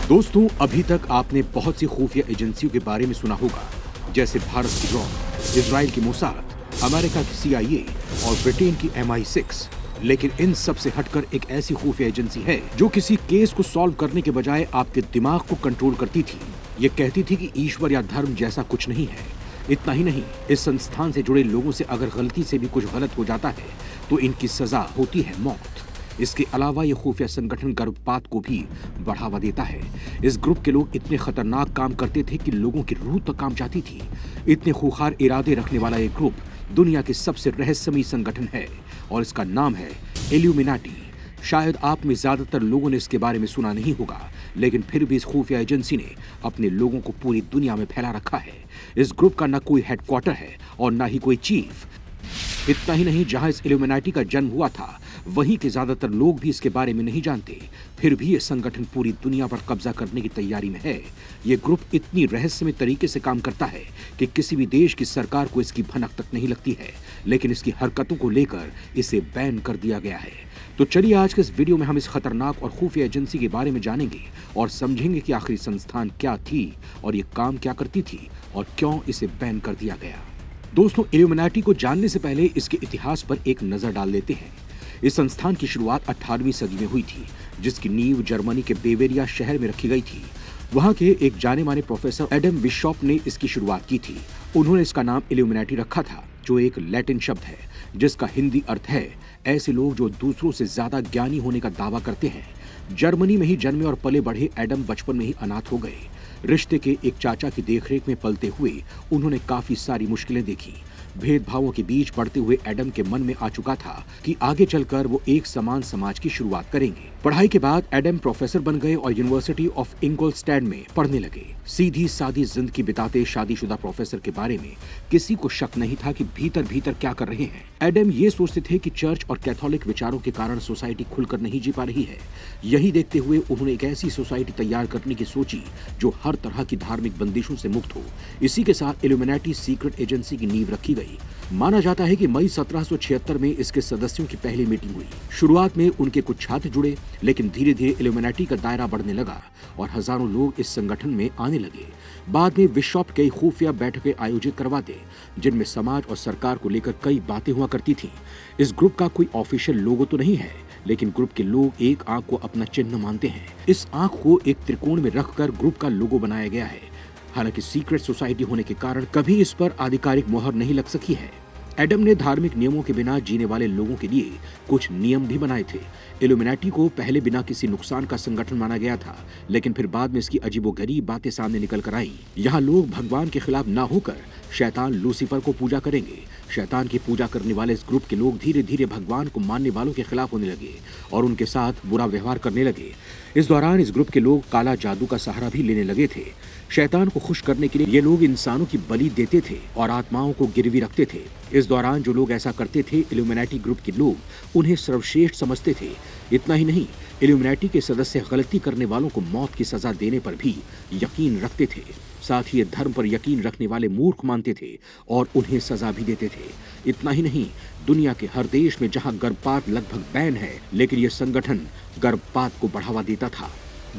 दोस्तों, अभी तक आपने बहुत सी खुफिया एजेंसियों के बारे में सुना होगा, जैसे भारत की रॉ, इजराइल की मोसाद, अमेरिका की CIA और ब्रिटेन की MI6। लेकिन इन सब से हटकर एक ऐसी खुफिया एजेंसी है जो किसी केस को सॉल्व करने के बजाय आपके दिमाग को कंट्रोल करती थी। ये कहती थी कि ईश्वर या धर्म जैसा कुछ नहीं है। इतना ही नहीं, इस संस्थान से जुड़े लोगों से अगर गलती से भी कुछ गलत हो जाता है तो इनकी सजा होती है मौत। इसके अलावा ये खुफिया संगठन गर्भपात को भी बढ़ावा देता है। इस ग्रुप के लोग इतने खतरनाक काम करते थे कि लोगों की रूह तक कांप जाती थी। इतने खूंखार इरादे रखने वाला ये ग्रुप दुनिया के सबसे रहस्यमयी संगठन है और इसका नाम है इल्यूमिनाटी। शायद आप में ज्यादातर लोगों ने इसके बारे में सुना नहीं होगा, लेकिन फिर भी इस खुफिया एजेंसी ने अपने लोगों को पूरी दुनिया में फैला रखा है। इस ग्रुप का न कोई हेडक्वार्टर है और न ही कोई चीफ। इतना ही नहीं, जहां इस इल्यूमिनाटी का जन्म हुआ था वहीं के ज्यादातर लोग भी इसके बारे में नहीं जानते। फिर भी ये संगठन पूरी दुनिया पर कब्जा करने की तैयारी में है। ये ग्रुप इतनी रहस्यमय तरीके से काम करता है कि किसी भी देश की सरकार को इसकी भनक तक नहीं लगती है, लेकिन इसकी हरकतों को लेकर इसे बैन कर दिया गया है। तो चलिए आज के इस वीडियो में हम इस खतरनाक और खुफिया एजेंसी के बारे में जानेंगे और समझेंगे कि आखिर संस्थान क्या थी और ये काम क्या करती थी और क्यों इसे बैन कर दिया गया। दोस्तों, इल्यूमिनाटी को जानने से पहले इसके इतिहास पर एक नजर डाल लेते हैं। इस संस्थान की शुरुआत 18वीं सदी में हुई थी, जिसकी नींव जर्मनी के बेवेरिया शहर में रखी गई थी। वहां के एक जाने माने प्रोफेसर एडम विशॉप ने इसकी शुरुआत की थी। उन्होंने इसका नाम इल्यूमिनाटी रखा था, जो एक लैटिन शब्द है जिसका हिंदी अर्थ है ऐसे लोग जो दूसरों से ज्यादा ज्ञानी होने का दावा करते हैं। जर्मनी में ही जन्मे और पले बढ़े एडम बचपन में ही अनाथ हो गए। रिश्ते के एक चाचा की देखरेख में पलते हुए उन्होंने काफी सारी मुश्किलें देखी। भेदभावों के बीच बढ़ते हुए एडम के मन में आ चुका था कि आगे चलकर वो एक समान समाज की शुरुआत करेंगे। पढ़ाई के बाद एडम प्रोफेसर बन गए और यूनिवर्सिटी ऑफ इंगोलस्टैड में पढ़ने लगे। सीधी सादी जिंदगी बिताते शादीशुदा प्रोफेसर के बारे में किसी को शक नहीं था कि भीतर भीतर क्या कर रहे हैं। एडम ये सोचते थे कि चर्च और कैथोलिक विचारों के कारण सोसाइटी खुलकर नहीं जी पा रही है। यही देखते हुए उन्होंने एक ऐसी सोसाइटी तैयार करने की सोची जो हर तरह की धार्मिक बंदिशों से मुक्त हो। इसी के साथ इल्यूमिनाटी सीक्रेट एजेंसी की नींव रखी गई। माना जाता है कि मई 1776 में इसके सदस्यों की पहली मीटिंग हुई। शुरुआत में उनके कुछ छात्र जुड़े, लेकिन धीरे धीरे इल्यूमिनाटी का दायरा बढ़ने लगा और हजारों लोग इस संगठन में आने लगे। बाद में बिशप कई खुफिया बैठकें आयोजित करवाते, जिनमें समाज और सरकार को लेकर कई बातें हुआ करती थीं। इस ग्रुप का कोई ऑफिशियल लोगो तो नहीं है, लेकिन ग्रुप के लोग एक आंख को अपना चिन्ह मानते हैं। इस आंख को एक त्रिकोण में रखकर ग्रुप का लोगो बनाया गया है। हालांकि सीक्रेट सोसाइटी होने के कारण कभी इस पर आधिकारिक मोहर नहीं लग सकी है। एडम ने धार्मिक नियमों के बिना जीने वाले लोगों के लिए कुछ नियम भी बनाए थे। इल्यूमिनाटी को पहले बिना किसी नुकसान का संगठन माना गया था, लेकिन फिर बाद में इसकी अजीबोगरीब बातें सामने निकल कर आई। यहाँ लोग भगवान के खिलाफ ना होकर शैतान लूसीफर को पूजा करेंगे। शैतान की पूजा करने वाले इस ग्रुप के लोग धीरे धीरे भगवान को मानने वालों के खिलाफ होने लगे और उनके साथ बुरा व्यवहार करने लगे। इस दौरान इस ग्रुप के लोग काला जादू का सहारा भी लेने लगे थे। शैतान को खुश करने के लिए ये लोग इंसानों की बलि देते थे और आत्माओं को गिरवी रखते थे। इस दौरान जो लोग ऐसा करते थे, इल्यूमिनाटी ग्रुप के लोग उन्हें सर्वश्रेष्ठ समझते थे। इतना ही नहीं, इल्यूमिनाटी के सदस्य गलती करने वालों को मौत की सजा देने पर भी यकीन रखते थे। साथ ही ये धर्म पर यकीन रखने वाले मूर्ख मानते थे और उन्हें सजा भी देते थे। इतना ही नहीं, दुनिया के हर देश में जहां गर्भपात लगभग बैन है, लेकिन यह संगठन गर्भपात को बढ़ावा देता था।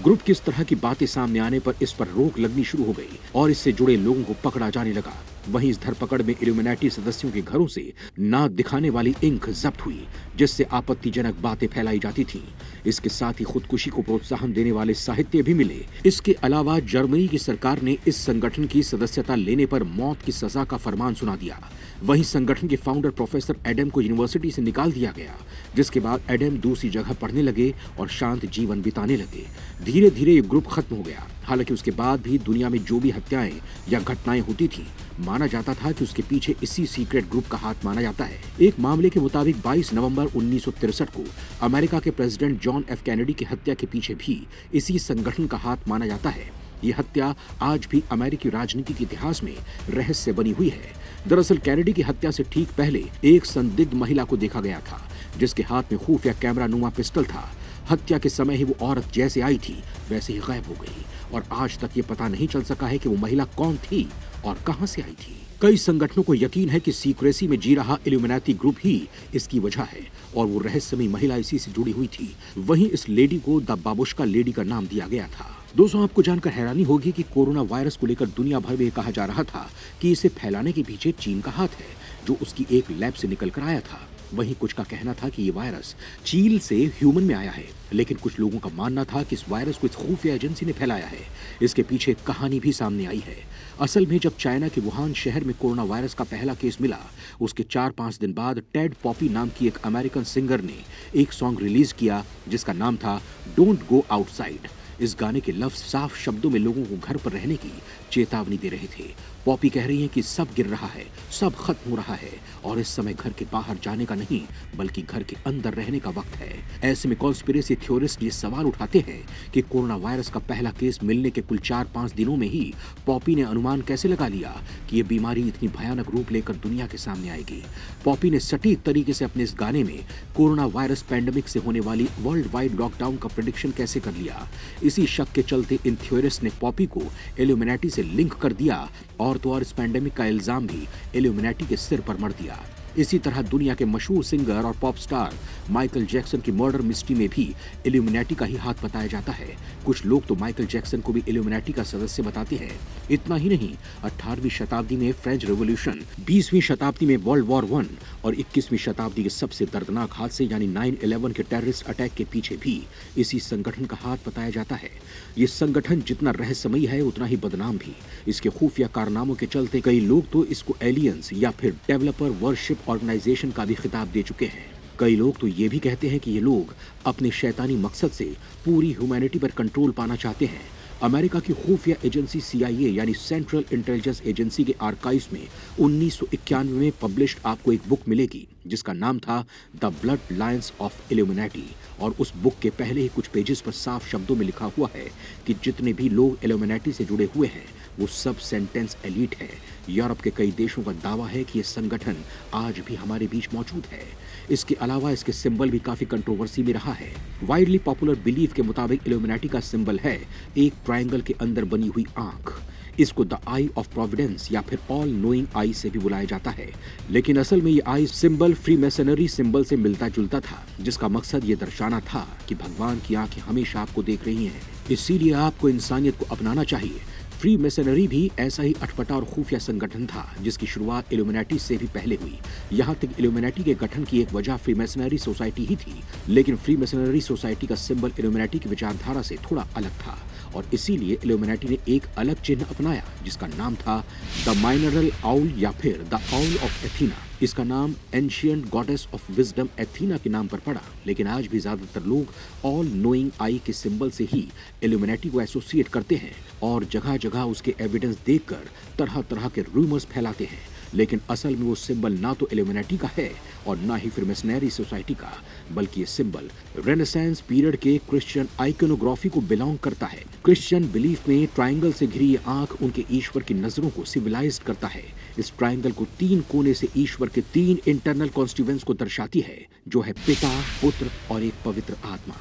ग्रुप की इस तरह की बातें सामने आने पर इस पर रोक लगनी शुरू हो गई और इससे जुड़े लोगों को पकड़ा जाने लगा। वहीं इस धरपकड़ में इल्यूमिनाटी सदस्यों के घरों से ना दिखाने वाली इंक जब्त हुई, जिससे आपत्तिजनक बातें फैलाई जाती थीं। इसके साथ ही खुदकुशी को प्रोत्साहन देने वाले साहित्य भी मिले। इसके अलावा जर्मनी की सरकार ने इस संगठन की सदस्यता लेने पर मौत की सजा का फरमान सुना दिया। वहीं संगठन के फाउंडर प्रोफेसर एडम को यूनिवर्सिटी से निकाल दिया गया, जिसके बाद एडम दूसरी जगह पढ़ने लगे और शांत जीवन बिताने लगे। धीरे धीरे ये ग्रुप खत्म हो गया। हालांकि उसके बाद भी दुनिया में जो भी हत्याएं या घटनाएं होती थी, माना जाता था कि उसके पीछे इसी सीक्रेट ग्रुप का हाथ माना जाता है। एक मामले के मुताबिक 22 नवंबर 1963 को अमेरिका के प्रेसिडेंट जॉन एफ कैनेडी की हत्या के पीछे भी इसी संगठन का हाथ माना जाता है। ये हत्या आज भी अमेरिकी राजनीति के इतिहास में रहस्य बनी हुई है। दरअसल कैनेडी की हत्या से ठीक पहले एक संदिग्ध महिला को देखा गया था, जिसके हाथ में खुफिया कैमरा नुमा पिस्टल था। हत्या के समय ही वो औरत जैसे आई थी वैसे ही गायब हो गई और आज तक ये पता नहीं चल सका है कि वो महिला कौन थी और कहां से आई थी। कई संगठनों को यकीन है कि सीक्रेसी में जी रहा इल्यूमिनाटी ग्रुप ही इसकी वजह है और वो रहस्यमयी महिला इसी से जुड़ी हुई थी। वहीं इस लेडी को द बाबुश्का लेडी का नाम दिया गया था। दोस्तों, आपको जानकर हैरानी होगी कि कोरोना वायरस को लेकर दुनिया भर में ये कहा जा रहा था कि इसे फैलाने के पीछे चीन का हाथ है, जो उसकी एक लैब से निकल कर आया था। वहीं कुछ का कहना था कि ये वायरस चीन से ह्यूमन में आया है, लेकिन कुछ लोगों का मानना था कि इस वायरस को इस खुफिया एजेंसी ने फैलाया है। इसके पीछे एक कहानी भी सामने आई है। असल में जब चाइना के वुहान शहर में कोरोना वायरस का पहला केस मिला, उसके 4-5 दिन बाद टेड पॉपी नाम की एक अमेरिकन सिंगर ने एक सॉन्ग रिलीज किया जिसका नाम था डोंट गो आउटसाइड। इस गाने के लफ्ज साफ शब्दों में लोगों को घर पर रहने की चेतावनी दे रहे थे। पॉपी कह रही हैं कि सब गिर रहा है, सब खत्म हो रहा है और इस समय घर के बाहर जाने का नहीं बल्कि घर के अंदर रहने का वक्त है। ऐसे में कॉन्स्पिरेसी थ्योरिस्ट ये सवाल उठाते हैं कि कोरोना वायरस का पहला केस मिलने के कुल 4-5 दिनों में ही पॉपी ने अनुमान कैसे लगा लिया कि ये बीमारी इतनी भयानक रूप लेकर दुनिया के सामने आएगी। पॉपी ने सटीक तरीके से अपने इस गाने में कोरोना वायरस पैंडेमिक से होने वाली वर्ल्ड वाइड लॉकडाउन का प्रेडिक्शन कैसे कर लिया। इसी शक के चलते इन थ्योरिस्ट ने पॉपी को इल्यूमिनेटी से लिंक कर दिया और तो और इस पैंडेमिक का इल्जाम भी इल्यूमिनेटी के सिर पर मर दिया। इसी तरह दुनिया के मशहूर सिंगर और पॉप स्टार माइकल जैक्सन की मर्डर मिस्ट्री में भी इल्यूमिनेटी का ही हाथ बताया जाता है। कुछ लोग तो माइकल जैक्सन को भी इल्यूमिनेटी का सदस्य बताते हैं। इतना ही नहीं, 18वीं शताब्दी में फ्रेंच रेवोल्यूशन, 20वीं शताब्दी में वर्ल्ड वॉर 1 और 21वीं शताब्दी के सबसे दर्दनाक हादसे यानी 9/11 के टेररिस्ट अटैक के पीछे भी इसी संगठन का हाथ बताया जाता है। ये संगठन जितना रहस्यमयी है उतना ही बदनाम भी। इसके खुफिया कारनामों के चलते कई लोग तो इसको एलियंस या फिर डेवलपर वर्शिप ऑर्गेनाइजेशन का भी खिताब दे चुके हैं। कई लोग तो ये भी कहते हैं कि ये लोग अपने शैतानी मकसद से पूरी ह्यूमैनिटी पर कंट्रोल पाना चाहते हैं। अमेरिका की खुफिया एजेंसी CIA यानी सेंट्रल इंटेलिजेंस एजेंसी के आर्काइव्स में 1991 में पब्लिश्ड आपको एक बुक मिलेगी जिसका नाम था the blood lines of Illuminati. और उस बुक के पहले ही कुछ पेजेस पर साफ शब्दों में लिखा हुआ है कि जितने भी लोग इल्यूमिनेटी से जुड़े हुए हैं वो सब सेंटेंस एलीट है। यूरोप के कई देशों का दावा है कि ये संगठन आज भी हमारे बीच मौजूद है। इसके अलावा इसके सिंबल भी काफी कंट्रोवर्सी में रहा है। वाइडली पॉपुलर बिलीफ के मुताबिक इल्यूमिनेटी का सिंबल है एक ट्रायंगल के अंदर बनी हुई आंख। इसको द आई ऑफ प्रोविडेंस या फिर ऑल नोइंग आई से भी बुलाया जाता है, लेकिन असल में ये आई सिंबल फ्रीमेसनरी सिंबल से मिलता जुलता था, जिसका मकसद ये दर्शाना था कि भगवान की आंखें हमेशा आपको देख रही हैं, इसीलिए आपको इंसानियत को अपनाना चाहिए। फ्री मेसनरी भी ऐसा ही अटपटा और खुफिया संगठन था जिसकी शुरुआत इल्यूमिनेटी से भी पहले हुई। यहाँ तक इल्यूमिनेटी के गठन की एक वजह फ्री मेसनरी सोसाइटी ही थी, लेकिन फ्री मेसनरी सोसाइटी का सिंबल इल्यूमिनेटी की विचारधारा से थोड़ा अलग था और इसीलिए इल्यूमिनेटी ने एक अलग चिन्ह अपनाया जिसका नाम था द माइनरल आउल या फिर द आउल ऑफ एथीना। इसका नाम एंशिएंट गॉडेस ऑफ विजडम एथीना के नाम पर पड़ा, लेकिन आज भी ज्यादातर लोग ऑल नोइंग आई के सिंबल से ही इल्यूमिनेटी को एसोसिएट करते हैं और जगह जगह उसके एविडेंस देखकर तरह तरह के रूमर्स फैलाते हैं, लेकिन असल में वो सिंबल ना तो इल्यूमिनेटी का है और ना ही फ्रीमेसनरी सोसाइटी का, बल्कि ये सिंबल रेनेसांस पीरियड के क्रिश्चियन आइकोनोग्राफी को बिलोंग करता है। क्रिश्चियन बिलीफ में ट्रायंगल से घिरी ये आंख उनके ईश्वर की नजरों को सिविलाइज्ड करता है। इस ट्रायंगल को 3 कोने से ईश्वर के 3 इंटरनल कॉन्स्टिट्यूएंट्स को दर्शाती है, जो है पिता, पुत्र और एक पवित्र आत्मा।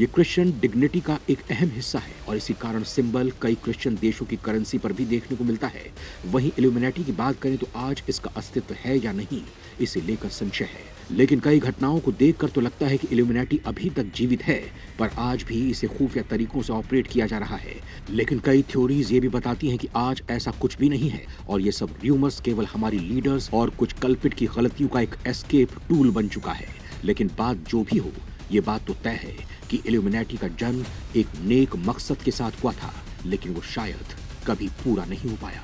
ये क्रिश्चियन डिग्निटी का एक अहम हिस्सा है और इसी कारण सिंबल कई क्रिश्चियन देशों की करेंसी पर भी देखने को मिलता है। वहीं इल्यूमिनेटी की बात करें तो आज इसका अस्तित्व है या नहीं, इसे लेकर संशय है, लेकिन कई घटनाओं को देखकर तो लगता है कि इल्यूमिनेटी अभी तक जीवित है, पर आज भी इसे खुफिया तरीकों से ऑपरेट किया जा रहा है। लेकिन कई थ्योरीज ये भी बताती हैं कि आज ऐसा कुछ भी नहीं है और ये सब र्यूमर्स केवल हमारी लीडर्स और कुछ कल्पिट की गलतियों का एक एस्केप टूल बन चुका है। लेकिन बात जो भी हो, ये बात तो तय है कि इल्यूमिनेटी का जन्म एक नेक मकसद के साथ हुआ था, लेकिन वो शायद कभी पूरा नहीं हो पाया।